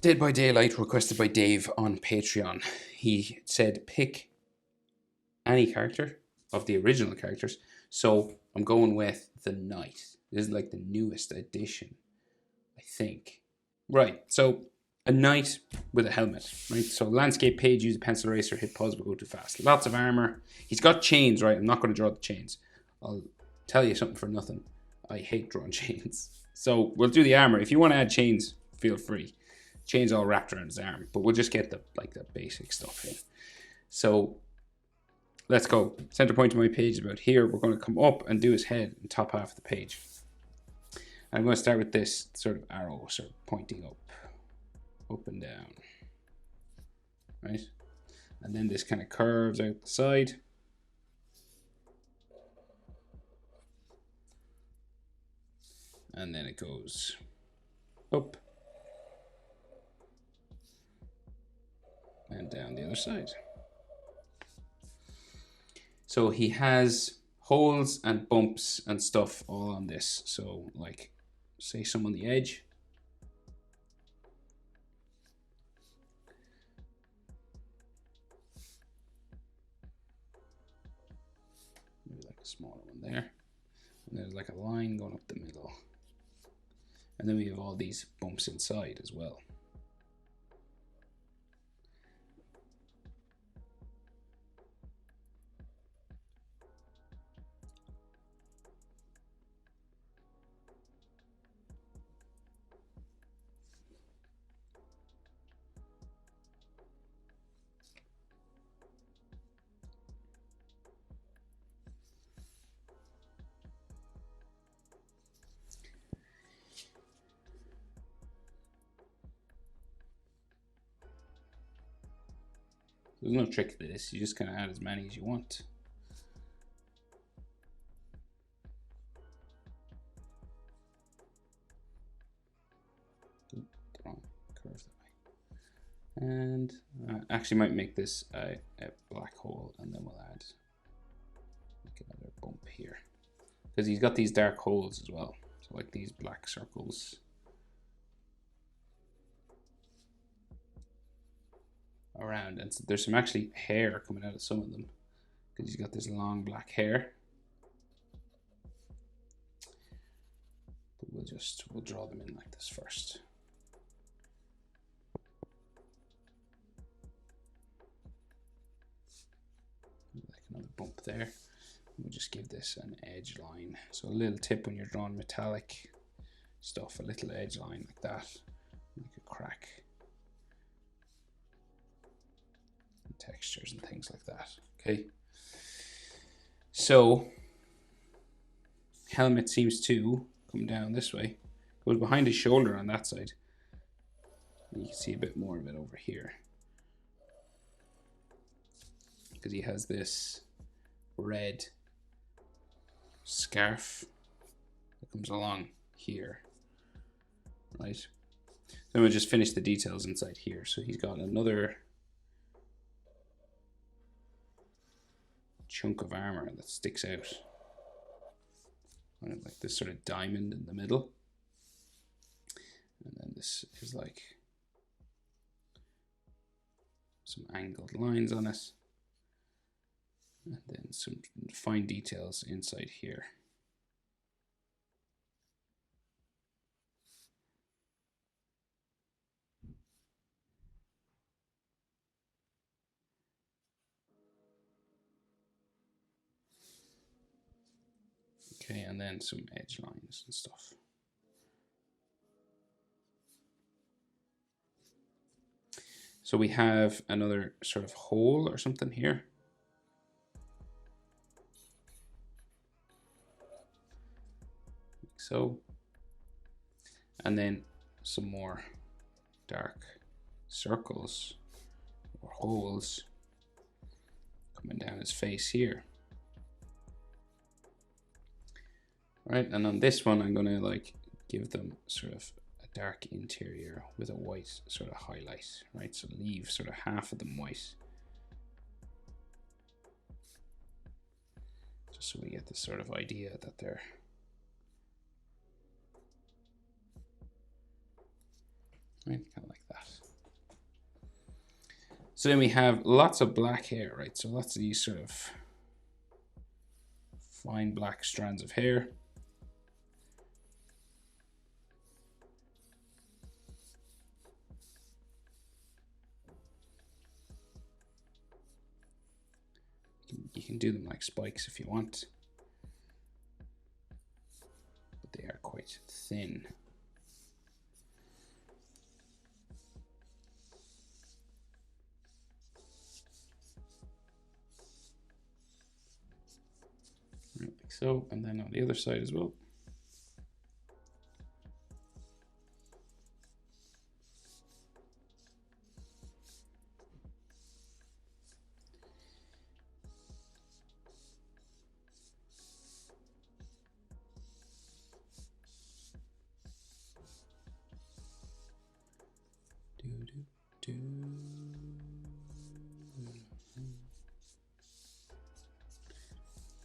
Dead by Daylight, requested by Dave on Patreon. He said pick any character of the original characters. So I'm going with the Knight. This is like the newest edition, I think. Right, so a Knight with a helmet, right? So landscape page, use a pencil eraser, hit pause, but go too fast. Lots of armor. He's got chains, right? I'm not going to draw the chains. I'll tell you something for nothing. I hate drawing chains. So we'll do the armor. If you want to add chains, feel free. Chains all wrapped around his arm, but we'll just get the basic stuff in. So let's go. Center point of my page is about here. We're going to come up and do his head in top half of the page. I'm going to start with this sort of arrow, sort of pointing up and down, right? And then this kind of curves out the side. And then it goes up and down the other side. So he has holes and bumps and stuff all on this. So like, say some on the edge. Maybe like a smaller one there. And there's like a line going up the middle. And then we have all these bumps inside as well. There's no trick to this. You just kind of add as many as you want. Wrong curve that way. And actually might make this a black hole, and then we'll add like another bump here. Because he's got these dark holes as well. So like these black circles. Around, and so there's some actually hair coming out of some of them because he's got this long black hair. But we'll draw them in like this first. Like another bump there. We'll just give this an edge line. So a little tip when you're drawing metallic stuff, a little edge line like that, make a crack. Textures and things like that. Okay, so helmet seems to come down this way, goes behind his shoulder on that side, and you can see a bit more of it over here because he has this red scarf that comes along here, right? Then we'll just finish the details inside here. So he's got another chunk of armor that sticks out, and like this sort of diamond in the middle, and then this is like some angled lines on it, and then some fine details inside here. Okay, and then some edge lines and stuff. So we have another sort of hole or something here. Like so. And then some more dark circles or holes coming down his face here. Right, and on this one, I'm gonna like give them sort of a dark interior with a white sort of highlight, right? So leave sort of half of them white, just so we get this sort of idea that they're right, kind of like that. So then we have lots of black hair, right? So lots of these sort of fine black strands of hair. You can do them like spikes if you want, but they are quite thin. Like so, and then on the other side as well.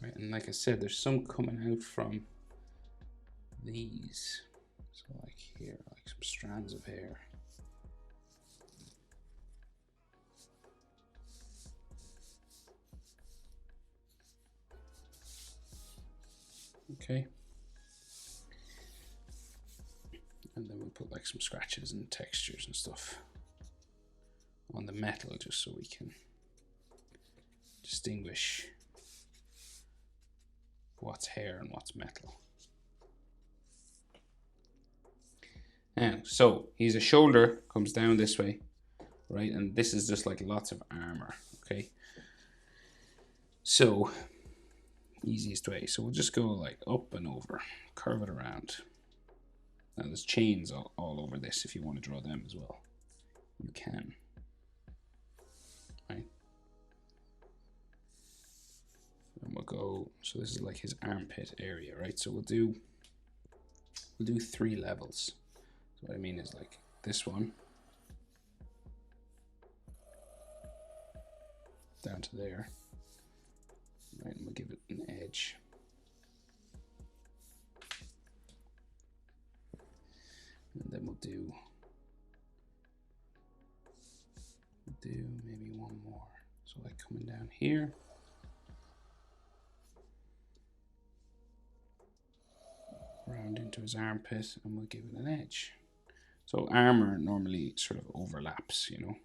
Right, and like I said, there's some coming out from these. So like here, like some strands of hair. Okay. And then we'll put like some scratches and textures and stuff on the metal just so we can distinguish what's hair and what's metal. Now, so his shoulder comes down this way, right? And this is just like lots of armor, okay? So, easiest way. So we'll just go like up and over, curve it around. Now there's chains all over this if you want to draw them as well. You can. Right? And we'll go, so this is like his armpit area, right? So we'll do 3 levels. So what I mean is like this one down to there, right? And we'll give it an edge. And then we'll do maybe one more. So like coming down here. Round into his armpit, and we'll give it an edge. So armor normally sort of overlaps, you know.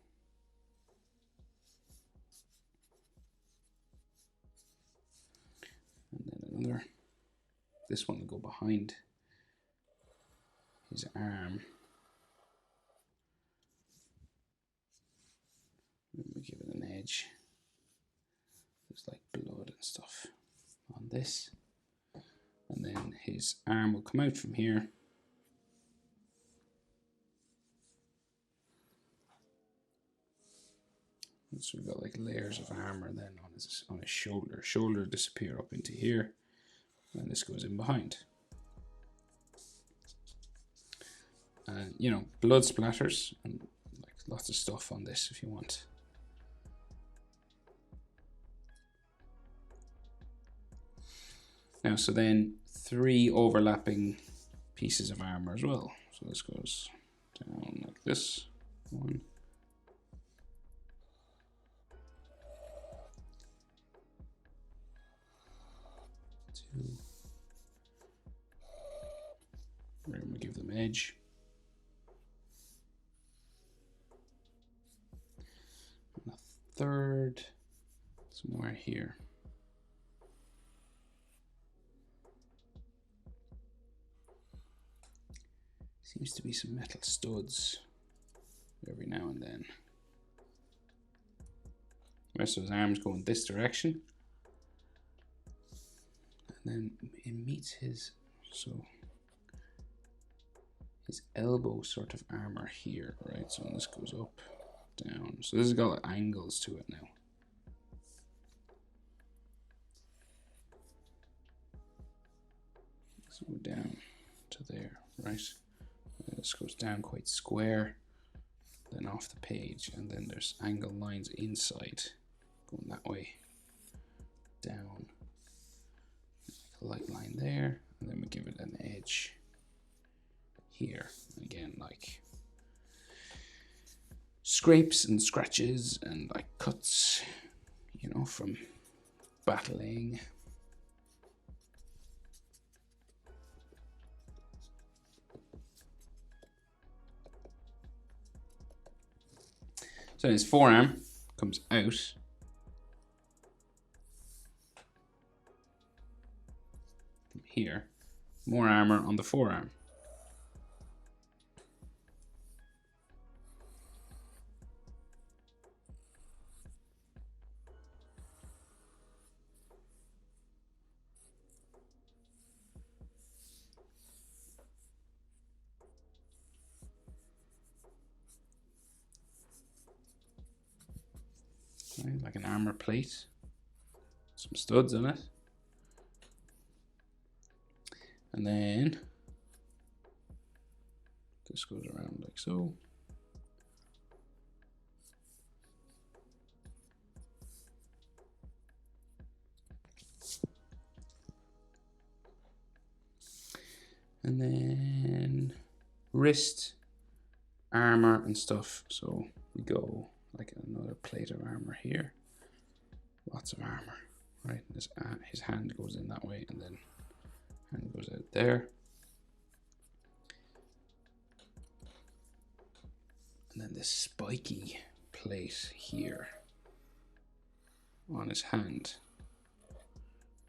And then another, this one will go behind his arm. And we give it an edge. There's like blood and stuff on this. And then his arm will come out from here. So we've got like layers of armor then on his shoulder. Shoulder disappear up into here, and this goes in behind. And you know, blood splatters and like lots of stuff on this if you want. Now, so then 3 overlapping pieces of armor as well. So this goes down like this. 1. 2. We're going to give them edge. And a 3rd somewhere here. Seems to be some metal studs every now and then. The rest of his arms go in this direction. And then it meets his, so his elbow sort of armor here, right? So this goes up, down. So this has got like angles to it now. So we're down to there, right? And this goes down quite square, then off the page, and then there's angle lines inside, going that way, down, like a light line there, and then we give it an edge here. Again, like scrapes and scratches and like cuts, you know, from battling. So his forearm comes out. From here. More armor on the forearm. Right, like an armor plate. Some studs on it. And then this goes around like so. And then wrist, armor and stuff. So we go like another plate of armor here. Lots of armor, right? His hand goes in that way and then hand goes out there. And then this spiky plate here on his hand.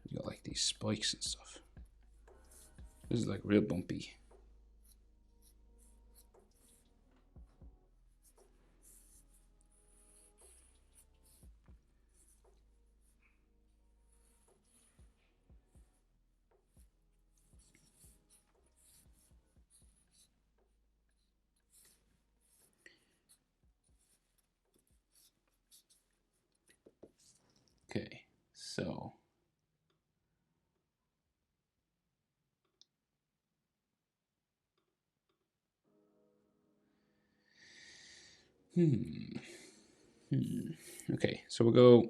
You got like these spikes and stuff. This is like real bumpy. Okay, so okay, so we'll go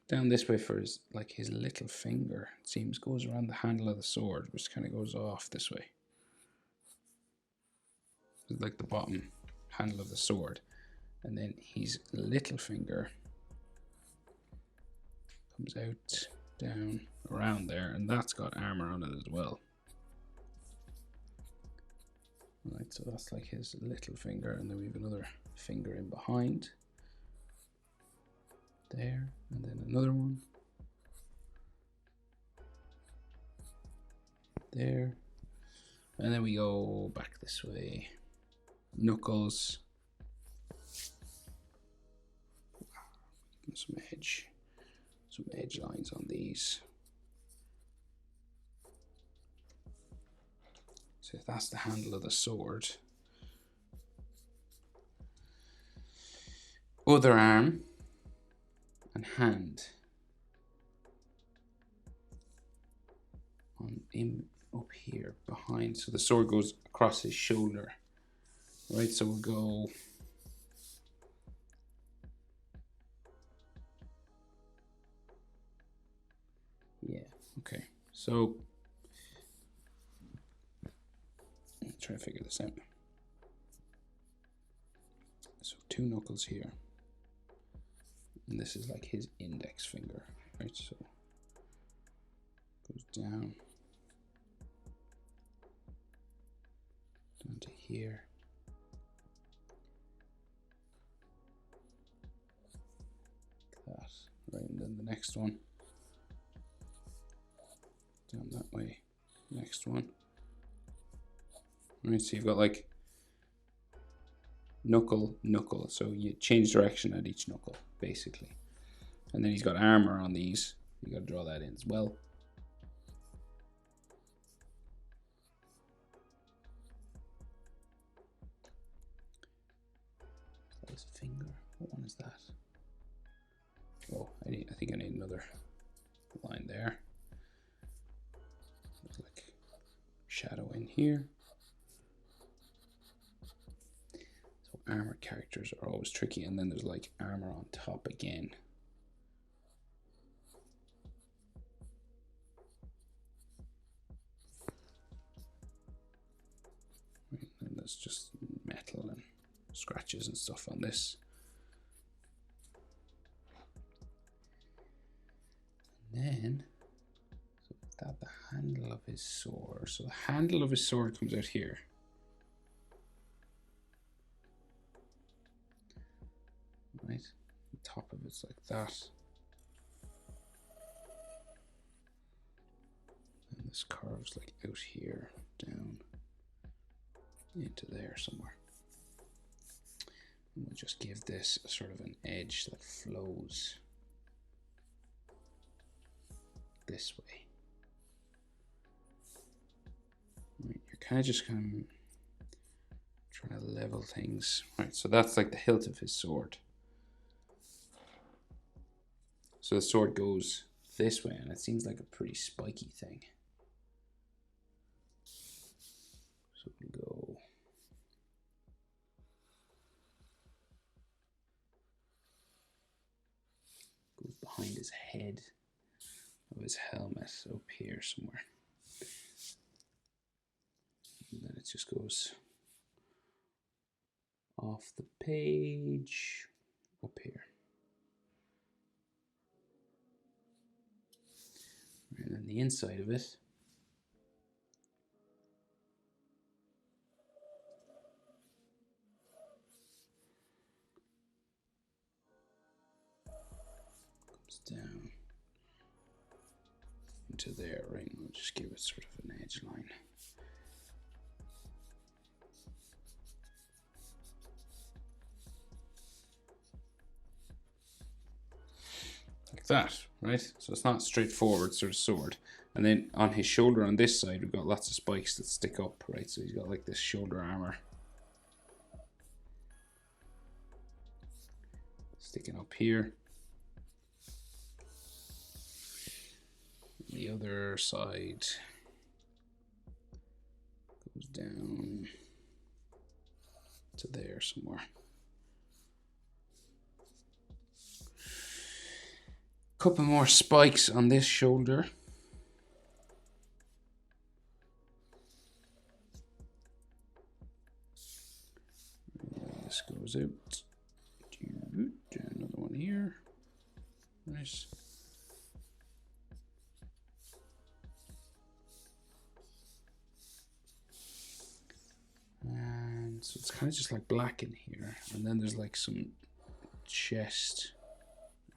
down this way for his little finger. It seems goes around the handle of the sword, which kind of goes off this way. It's like the bottom handle of the sword, and then his little finger comes out, down, around there, and that's got armor on it as well. Right, so that's like his little finger, and then we have another finger in behind. There, and then another one. There. And then we go back this way. Knuckles. Some edge lines on these. So if that's the handle of the sword. Other arm and hand on in up here behind. So the sword goes across his shoulder. Right, so we'll go okay. So let's try to figure this out. So 2 knuckles here. And this is like his index finger, right? So goes down to here. Like that, right? And then the next one down that way. Next one. Right, so you've got like knuckle, knuckle. So you change direction at each knuckle, basically. And then he's got armor on these. You got to draw that in as well. His finger. What one is that? Oh, I think I need another line there. There's like shadow in here. So armor characters are always tricky, and then there's like armor on top again. Right, and that's just metal and scratches. stitches and stuff on this. And then, so is that the handle of his sword? So the handle of his sword comes out here. Right, the top of it's like that. And this curves like out here, down into there somewhere. And we'll just give this a sort of an edge that flows this way. Right, you're kind of just trying to level things. Right, so that's like the hilt of his sword. So the sword goes this way, and it seems like a pretty spiky thing. So we'll go goes behind his head of his helmet up here somewhere. And then it just goes off the page up here. And then the inside of it comes down into there, right? And we'll just give it sort of an edge line. Like that, right? So it's not straightforward sort of sword. And then on his shoulder on this side, we've got lots of spikes that stick up, right? So he's got like this shoulder armor sticking up here. The other side goes down to there somewhere. Couple more spikes on this shoulder. And this goes out. Another one here. Nice. And so it's kind of just like black in here. And then there's like some chest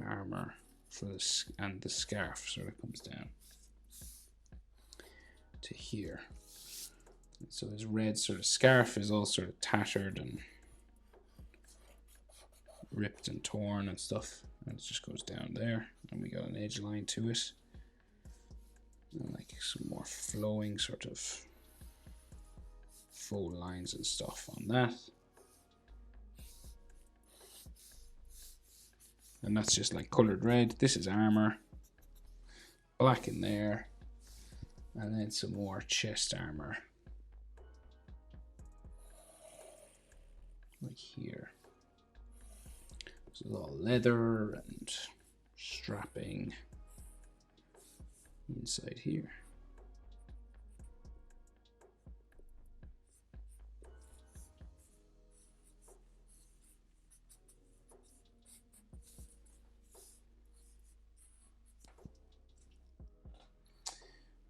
armor for this, and the scarf sort of comes down to here. And so his red sort of scarf is all sort of tattered and ripped and torn and stuff, and it just goes down there, and we got an edge line to it, and like some more flowing sort of faux lines and stuff on that. And that's just like colored red. This is armor, black in there, and then some more chest armor like here. This is all leather and strapping inside here.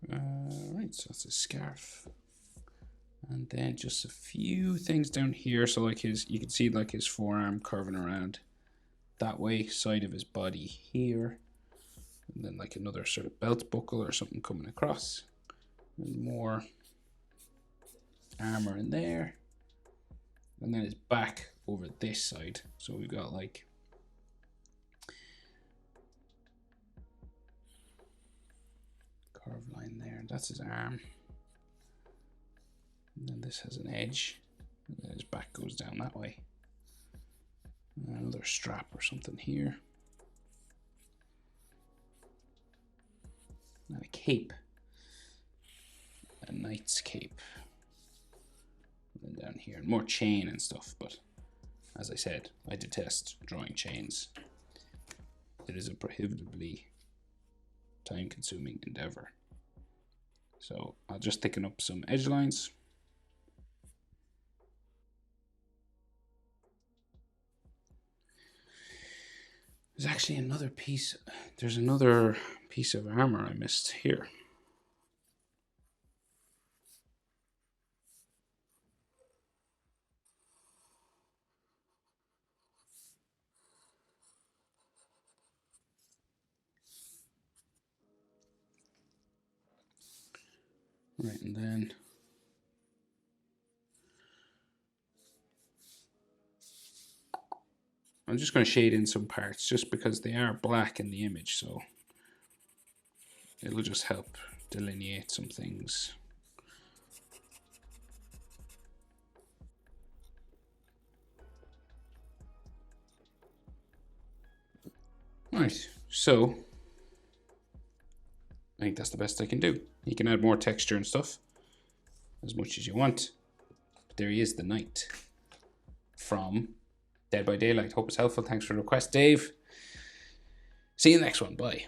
Right, so that's a scarf. And then just a few things down here. So like his, you can see like his forearm curving around that way, side of his body here. And then like another sort of belt buckle or something coming across. And more armor in there. And then his back over this side. So we've got like curved line there. That's his arm. And then this has an edge. And then his back goes down that way. And another strap or something here. And a cape. A knight's cape. And then down here, more chain and stuff, but as I said, I detest drawing chains. It is a prohibitively time-consuming endeavor. So I'll just thicken up some edge lines. There's actually another piece. There's another piece of armor I missed here. Right, and then I'm just going to shade in some parts just because they are black in the image, so it'll just help delineate some things. Right, so I think that's the best I can do. You can add more texture and stuff as much as you want. But there he is, the knight from Dead by Daylight. Hope it's helpful. Thanks for the request, Dave. See you in the next one. Bye.